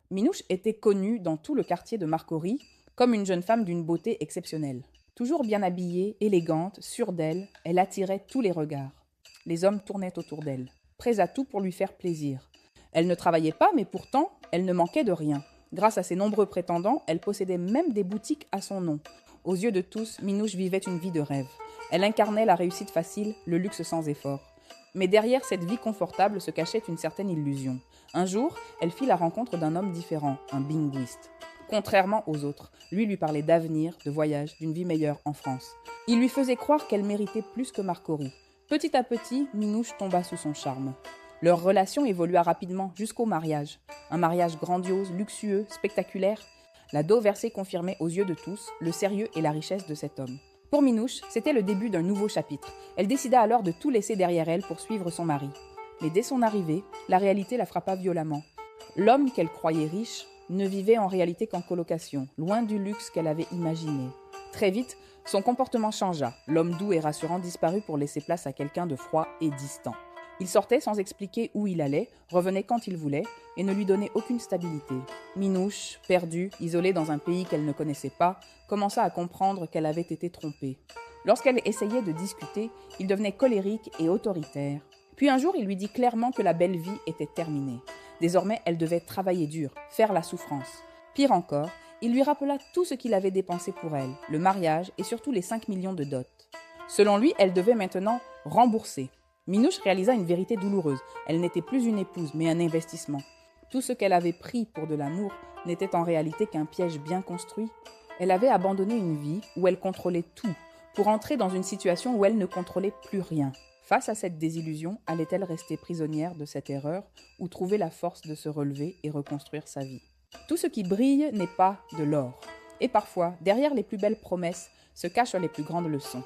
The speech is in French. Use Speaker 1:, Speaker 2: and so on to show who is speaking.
Speaker 1: Minouche était connue dans tout le quartier de Marcory comme une jeune femme d'une beauté exceptionnelle. Toujours bien habillée, élégante, sûre d'elle, elle attirait tous les regards. Les hommes tournaient autour d'elle, prêts à tout pour lui faire plaisir. Elle ne travaillait pas, mais pourtant, elle ne manquait de rien. Grâce à ses nombreux prétendants, elle possédait même des boutiques à son nom. Aux yeux de tous, Minouche vivait une vie de rêve. Elle incarnait la réussite facile, le luxe sans effort. Mais derrière cette vie confortable se cachait une certaine illusion. Un jour, elle fit la rencontre d'un homme différent, un binguiste. Contrairement aux autres, lui parlait d'avenir, de voyage, d'une vie meilleure en France. Il lui faisait croire qu'elle méritait plus que Marcory. Petit à petit, Minouche tomba sous son charme. Leur relation évolua rapidement jusqu'au mariage. Un mariage grandiose, luxueux, spectaculaire. La dot versée confirmait aux yeux de tous le sérieux et la richesse de cet homme. Pour Minouche, c'était le début d'un nouveau chapitre. Elle décida alors de tout laisser derrière elle pour suivre son mari. Mais dès son arrivée, la réalité la frappa violemment. L'homme qu'elle croyait riche ne vivait en réalité qu'en colocation, loin du luxe qu'elle avait imaginé. Très vite, son comportement changea. L'homme doux et rassurant disparut pour laisser place à quelqu'un de froid et distant. Il sortait sans expliquer où il allait, revenait quand il voulait et ne lui donnait aucune stabilité. Minouche, perdue, isolée dans un pays qu'elle ne connaissait pas, commença à comprendre qu'elle avait été trompée. Lorsqu'elle essayait de discuter, il devenait colérique et autoritaire. Puis un jour, il lui dit clairement que la belle vie était terminée. Désormais, elle devait travailler dur, faire la souffrance. Pire encore, il lui rappela tout ce qu'il avait dépensé pour elle, le mariage et surtout les 5 millions de dot. Selon lui, elle devait maintenant rembourser. Minouche réalisa une vérité douloureuse. Elle n'était plus une épouse, mais un investissement. Tout ce qu'elle avait pris pour de l'amour n'était en réalité qu'un piège bien construit. Elle avait abandonné une vie où elle contrôlait tout, pour entrer dans une situation où elle ne contrôlait plus rien. Face à cette désillusion, allait-elle rester prisonnière de cette erreur ou trouver la force de se relever et reconstruire sa vie? Tout ce qui brille n'est pas de l'or. Et parfois, derrière les plus belles promesses, se cachent les plus grandes leçons.